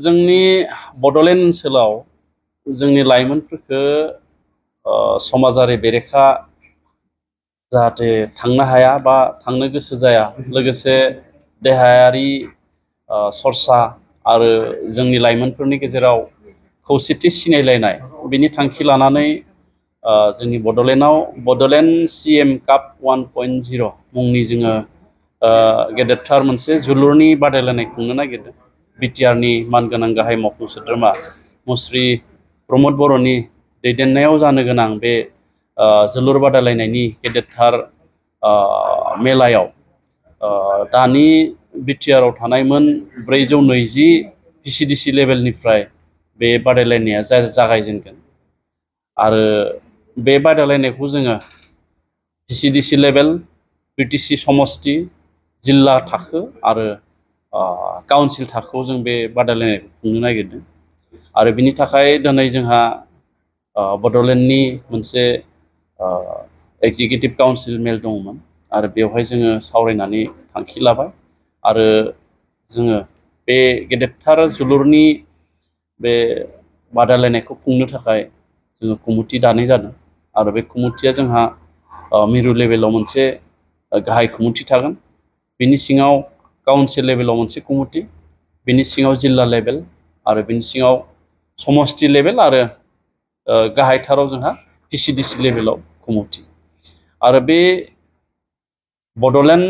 जोंनि बड'लेण्ड ओनसोलाव जोंनि लाइमोनफोरखौ समाजारि बेरेखा जाहाथे थांनो हाया बा थांनो गोसो जाया, लोगोसे देहायारि सरसा आरो जोंनि लाइमोनफोरनि गेजेराव खौसेथि सिनायलायनाय बिनि थांखि लानानै जोंनि बड'लेण्डआव बड'लेण्ड CM काप 1.0 मुंनि जोङो गेदेरथार मोनसे जोलुरनि बादायलायनाय खुंनो नागिरदों। बिटिआरनि मानगोनां गाहाय मावफुं सोद्रोमा मुस्रि प्रमद बर'नि दैदेननायाव जानो गोनां बे जोलुर बादायलायनायनि गेदेरथार मेलायाव दानि बिटिआरआव थानाय मोन 420 PCDC लेभेलनिफ्राय बे बादायलायनाया जागायजेनगोन आरो बे बादायलायनायखौ जोङो PCDC लेभेल, BTC समष्टि, जिल्ला थाखो आरो काउन्सिल थाखोआव जों बे बादायलायनायखौ खुंनो नागिरदों। आरो बिनि थाखाय दिनै जोंहा बड'लेण्डनि मोनसे एग्जिकिउटिभ काउन्सिल मेल दंमोन आरो बेवहाय जोङो सावरायनानै थांखि लाबाय आरो जोङो बे गेदेरथार जोलुरनि बे बादायलायनायखौ खुंनो थाखाय जोङो कमिटि दानाय जादों आरो बे कमिटिया जोंहा मिरु लेभेलाव मोनसे गाहाय कमिटि थागोन, बिनि सिङाव काउन्सिल लेभेलाव मोनसे कमिटि, बिनि सिङाव जिल्ला लेभेल आरो बिनि सिङाव समष्टि लेभेल आरो गाहायथाराव जोंहा PCDC लेभेलाव कमिटि। आरो बे बड'लेण्ड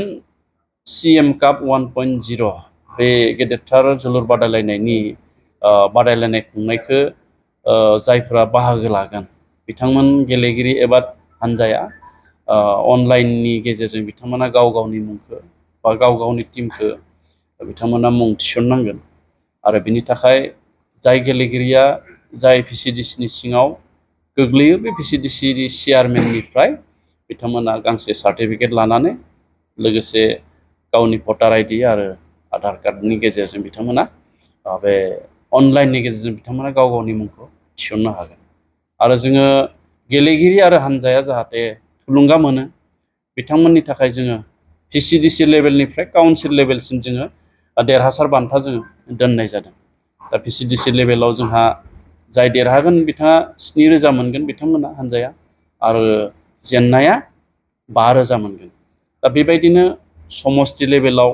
CM काप 1.0 बे गेदेरथार जोलुर बादायलायनायनि बादायलायनाय खुंनायखौ जायफोरा बाहागो लागोन बिथांमोन गेलेगिरि एबा हानजाया अनलाइननि गेजेरजों बिथांमोना गाव गावनि मुंखौ बा गाव गावनि टीमखौ बिथांमोना मुं थिसननांगोन आरो बिनि थाखाय जाय गेलेगिरिया जाय PCDCनि सिङाव गोग्लैयो बे PCDCनि चेयारमेननिफ्राय बिथांमोना गांसे सार्टिफिकेट लानानै लोगोसे गावनि भटार ID आरो आधार कार्डनि गेजेरजों बिथांमोना बे अनलाइननि गेजेरजों बिथांमोना गाव गावनि मुंखौ थिसननो हागोन। आरो जोङो गेलेगिरि आरो हानजाया जाहाथे थुलुंगा मोनो बिथांमोननि थाखाय जोङो PCDC लेभेलनिफ्राय काउन्सिल लेभेलसिम जोङो देरहासार बान्था जोङो दोननाय जादों। दा PCDC लेभेलाव जोंहा जाय देरहागोन बिथाङा 7,000 मोनगोन बिथांमोना हानजाया आरो जेननाया 5,000 मोनगोन। दा बेबायदिनो समष्टि लेभेलाव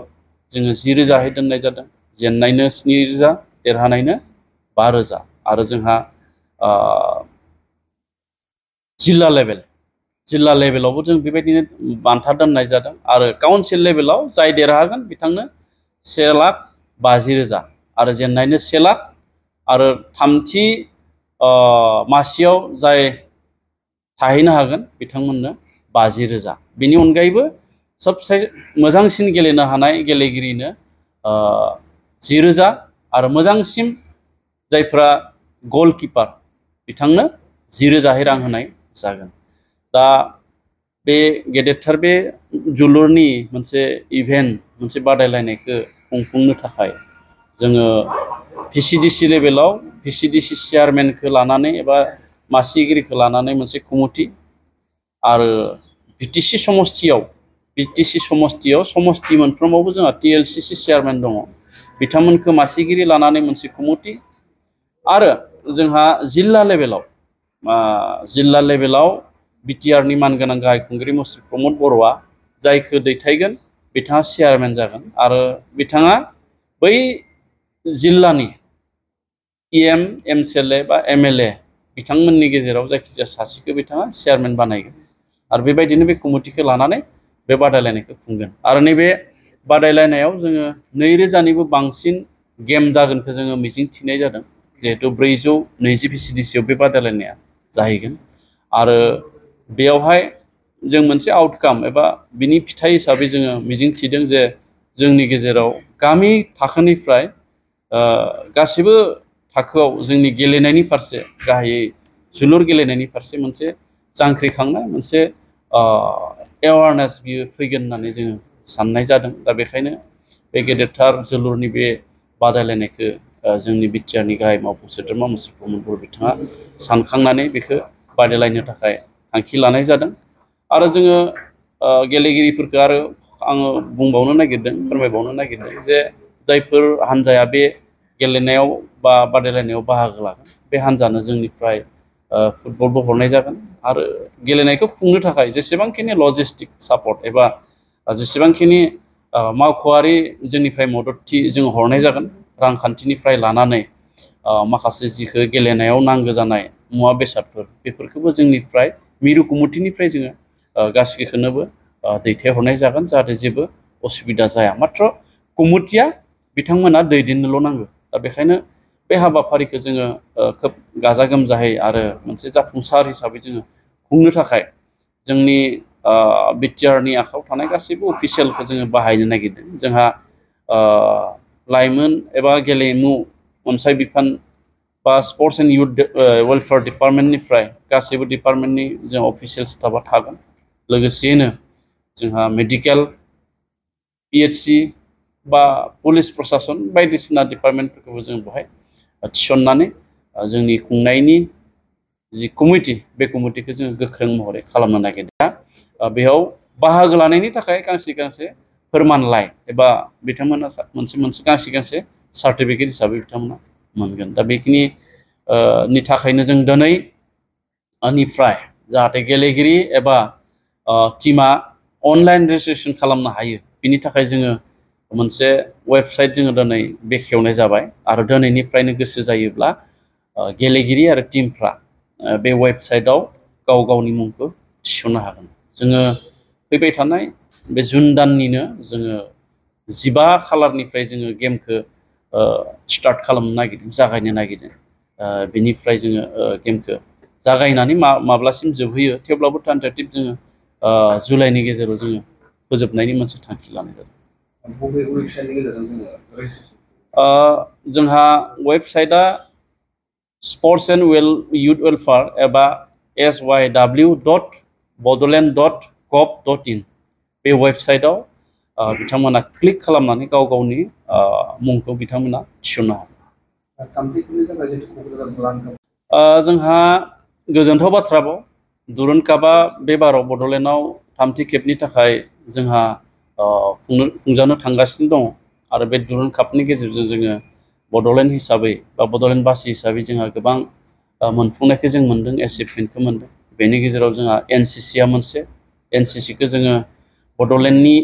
जोङो 10,000 दोननाय जादों, जेननायनो 7,000, देरहानायनो 5,000 आरो जोंहा जिल्ला लेभेलावबो जों बेबायदिनो बान्था दोननाय जादों आरो काउन्सिल लेभेलाव जाय देरहागोन बिथांनो 1,50,000 आरो जेननायनो 1 लाख आरो थामथि मासियाव जाय थाहैनो हागोन बिथांमोननो 50,000। बेनि अनगायैबो सबसे मोजांसिन गेलेनो हानाय गेलेगिरिनो 10,000 आरो मोजांसिन जायफ्रा गलकिपार बिथांनो 10,000 रां होनाय जागोन। दा बे गेदेरथार बे जोलुरनि मोनसे इभेन्ट मोनसे बादायलायनायखौ खुंफुंनो थाखाय जोङो PCDC लेभेलाव PCDC चेयारमेनखौ लानानै एबा मासिगिरिखौ लानानै मोनसे कमिटि आरो BTC समष्टियाव समष्टि मोनफ्रोमावबो जोंहा TLCC चेयारमेन दङ, बिथांमोनखौ मासिगिरि लानानै मोनसे कमिटि आरो जोंहा जिल्ला लेभेलाव बिटिआरनि मानगोनां गाहाय खुंगिरि मुस्रि प्रमद बर'आ जायखौ दैथायगोन बिथाङा चेयारमेन जागोन आरो बिथाङा बै जिल्लानि EM, MCLA बा MLA बिथांमोननि गेजेराव जायखिजाया सासेखौ बिथाङा चेयारमेन बानायगोन आरो बेबायदिनो बे कमिटिखौ लानानै बे बादायलायनायखौ खुंगोन। आरो नैबे बादायलायनायाव जोङो 2,000निबो बांसिन गेम जागोनखौ जोङो मिजिं थिनाय जादों, जिहेतु 420 PCDCआव बे बादायलायनाया जाहैगोन आरो बेयावहाय जों मोनसे आउटकाम एबा बिनि फिथाइ हिसाबै जोङो मिजिं थिदों जे जोंनि गेजेराव गामि थाखोनिफ्राय गासिबो थाखोआव जोंनि गेलेनायनि फारसे गाहायै जोलुर गेलेनायनि फारसे मोनसे जांख्रिखांनाय मोनसे एवारनेस बियो फैगोन होननानै जोङो साननाय जादों। दा बेखायनो बे गेदेरथार जोलुरनि बे बादायलायनायखौ जोंनि बिटिआरनि गाहाय मावफुं सोद्रोमा मुस्रि प्रमद बर' बिथाङा सानखांनानै बेखौ बादायलायनो थाखाय थांखि लानाय जादों। आरो जोङो गेलेगिरिफोरखौ आरो आङो फोरमायबावनो नागिरदों जे जायफोर हान्जाया बे गेलेनायाव बा बादायलायनायाव बाहागो लागोन बे हान्जानो जोंनिफ्राय फुटबलबो हरनाय जागोन आरो गेलेनायखौ खुंनो थाखाय जेसेबांखिनि लजिस्टिक सापर्ट एबा जेसेबांखिनि मावख'आरि जोंनिफ्राय मददथि जों हरनाय जागोन रांखान्थिनिफ्राय लानानै माखासे जिखो गेलेनायाव नांगौ जानाय मुवा बेसादफोर बेफोरखौबो जोंनिफ्राय मिरु कमिटिनिफ्राय जोङो गासैखौनोबो दैथायहरनाय जागोन जाहाथे जेबो असुबिदा जाया मात्र कमिटिया बिथांमोना दैदेननोल' नांगौ दा बेखायनो बे हाबाफारिखौ जोङो खोब गाजा गोमजायै आरो मोनसे जाफुंसार हिसाबै जोङो खुंनो थाखाय जोंनि बिटिआरनि आखायाव थानाय गासैबो अफिसियेलखौ जोङो बाहायनो नागिरदों जोंहा लाइमोन एबा गेलेमु अनसाय बिफान बा स्पर्ट्स एन्ड युथ वेलफेयार डिपार्टमेन्टनिफ्राय गासैबो डिपार्टमेन्टनि जों अफिसियेल स्टाफा थागोन लोगोसेयैनो जोंहा मेडिकेल पिएचसि बा पुलिस प्रशासन बायदिसिना डिपार्टमेन्टफोरखौबो जों बेवहाय थिसननानै जोंनि खुंनायनि जि कमिटि बे कमिटिखौ जोङो गोख्रों महरै खालामनो नागिरदों बेयाव बाहागो लानायनि थाखाय गांसे फोरमानलाइ एबा बिथांमोना मोनसे गांसे सार्टिफिकेट हिसाबै बिथांमोना मोनगोन दा बेखिनि नि थाखायनो जों दिनैनिफ्राय जाहाथे गेलेगिरि एबा टीमा अनलाइन रेजिस्ट्रेसन खालामनो हायो बिनि थाखाय जोङो मोनसे वेबसाइट जोङो दिनै बेखेवनाय जाबाय आरो दिनैनिफ्रायनो गोसो जायोब्ला गेलेगिरि आरो टीमफ्रा बे वेबसाइटआव गाव गावनि मुंखौ थिसननो हागोन जोङो फैबाय थानाय बे जुन दाननिनो जोङो 15 खालारनिफ्राय जोङो गेमखौ स्टार्ट खालामनो नागिरदों जागायनो नागिरदों बेनिफ्राय जोङो गेमखौ जागायनानै माब्लासिम जोबहैयो थेवब्लाबो टेन्टेटिभ जोङो जुलाइनि गेजेराव जोङो फोजोबनायनि मोनसे थांखि लानाय जादों जोंहा वेबसाइटआ स्पर्ट्स एन्ड युथ वेलफेयार एबा syw.bodoland.gov.in बे वेबसाइटआव बिथांमोना क्लिक खालामनानै गाव गावनि मुंखौ बिथांमोना थिसननो हागोन जोंहा गोजोनथाव बाथ्राबाव दुरुन कापआ बे बाराव बड'लेण्डआव थामथि खेबनि थाखाय जोंहा खुंजानो थांगासिनो दङ आरो बे दुरुन कापनि गेजेरजों जोङो बड'लेण्ड हिसाबै बा बड'लेण्डबासि हिसाबै जोंहा गोबां मोनफुंनायखौ जों मोनदों एचिभमेन्टखौ मोनदों बेनि गेजेराव जोंहा एनसिसिआ मोनसे एनसिसिखौ जोङो बड'लेण्डनि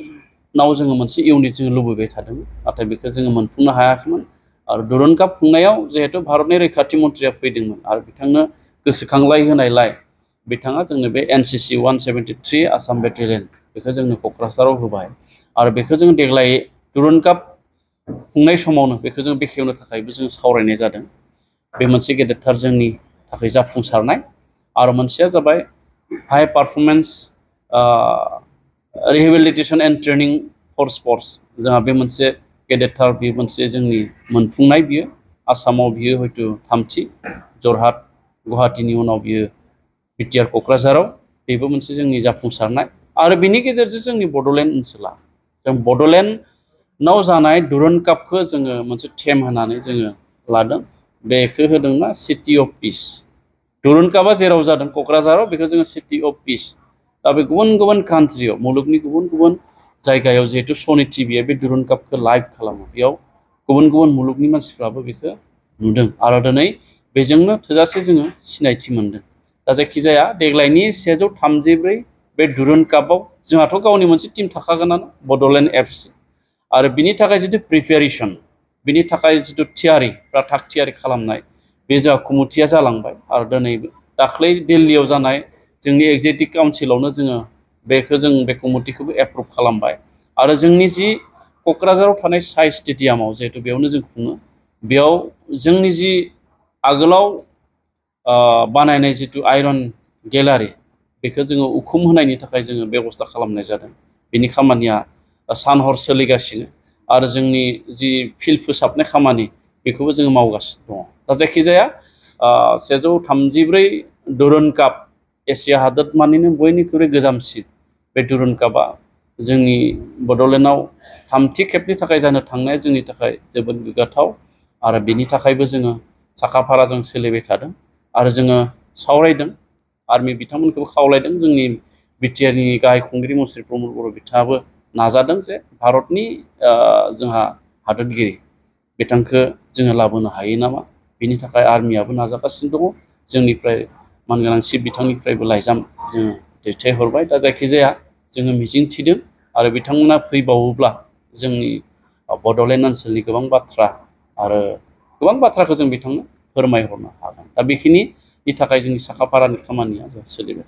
नाव जोङो मोनसे इउनिट जोङो लुबैबाय थादोंमोन नाथाय बेखौ जोङो मोनफुंनो हायाखैमोन आरो दुरुन काप खुंनायाव जिहेतु भारतनि रैखाथि मन्थ्रिया फैदोंमोन आरो बिथांनो गोसोखांलाय होनायलाय बिथाङा जोंनो बे एनसिसि 173 आसाम बेटेलियन बेखौ जोंनो क'क्राझाराव होबाय आरो बेखौ जों देग्लाय दुरुन काप खुंनाय समावनो बेखौ जों बेखेवनो थाखायबो जों सावरायनाय जादों बे मोनसे गेदेरथार जोंनि थाखाय जाफुंसारनाय आरो मोनसेया जाबाय high performance rehabilitation and training for sports जोंहा बे मोनसे गेदेरथार बे मोनसे जोंनि मोनफुंनाय बियो आसामाव बियो हयथ' थामथि जरहाट गुवाहाटीनि उनाव बियो बिटिआर क'क्राझाराव बेबो मोनसे जोंनि जाफुंसारनाय आरो बिनि गेजेरजों जोंनि बड'लेण्ड ओनसोला जों बड'लेण्डआव जानाय दुरुन कापखौ जोङो मोनसे थेम होनानै जोङो लादों बेखौ होदोंना सिटि अफ पिस दुरुन कापआ जेराव जादों क'क्राझाराव बेखौ जोङो सिटि अफ पिस दा बे गुबुन गुबुन कान्ट्रियाव मुलुगनि गुबुन गुबुन जायगायाव जिहेतु सनि टिभिया बे दुरुन कापखौ लाइभ खालामो बेयाव गुबुन गुबुन मुलुगनि मानसिफ्राबो बेखौ नुदों आरो दिनै बेजोंनो थोजासे जोङो सिनायथि मोनदों दा जायखिजाया देग्लायनि 134 बे दुरुन कापआव जोंहाथ' गावनि मोनसे टीम थाखागोनानो बड'लेण्ड एफसि आरो बिनि थाखाय जितु प्रिपेरेसन बिनि थाखाय जितु थाग थियारि खालामनाय बे जोंहा कमिटिया जालांबाय आरो दिनै दाख्लै दिल्लीयाव जानाय जोंनि एक्जेक्टिभ काउन्सिलावनो जोङो बेखौ जों बे कमिटिखौबो एप्रुभ खालामबाय आरो जोंनि जि क'क्राझाराव थानाय साइ स्टेडियामाव जिहेतु बेयावनो जों खुङो बेयाव जोंनि जि आगोलाव बानायनाय जितु आइरन गेलारि बेखौ जोङो उखुम होनायनि थाखाय जोङो बेबस्था खालामनाय जादों बेनि खामानिया सान हर सोलिगासिनो आरो जोंनि जि फिल्ड फोसाबनाय खामानि बेखौबो जोङो मावगासिनो दङ दा जायखिजाया 134 दुरुन काप एसिया हादोरमानिनो बयनिख्रुइ गोजामसिन बे दुरुन कापआ जोंनि बड'लेण्डआव थामथि खेबनि थाखाय जानो थांनाया जोंनि थाखाय जोबोद गोग्गाथाव आरो बेनि थाखायबो जोङो साखाफाराजों सोलिबाय थादों आरो जोङो सावरायदों आर्मि बिथांमोनखौबो खावलायदों जोंनि बिटिआरनि गाहाय खुंगिरि मुस्रि प्रमद बर' बिथाङाबो नाजादों जे भारतनि जोंहा हादोरगिरि बिथांखौ जोङो लाबोनो हायो नामा बिनि थाखाय आर्मियाबो नाजागासिनो दङ जोंनिफ्राय मानगोनां चिफ बिथांनिफ्रायबो लाइजाम जोङो दैथायहरबाय दा जायखिजाया जोङो मिजिं थिदों आरो बिथांमोना फैबावोब्ला जोंनि बड'लेण्ड ओनसोलनि गोबां बाथ्रा आरो गोबां बाथ्राखौ जों बिथांनो फोरमायहरनो हागोन दा बेखिनिनि थाखाय जोंनि साखाफारानि खामानिया जों सोलिबाय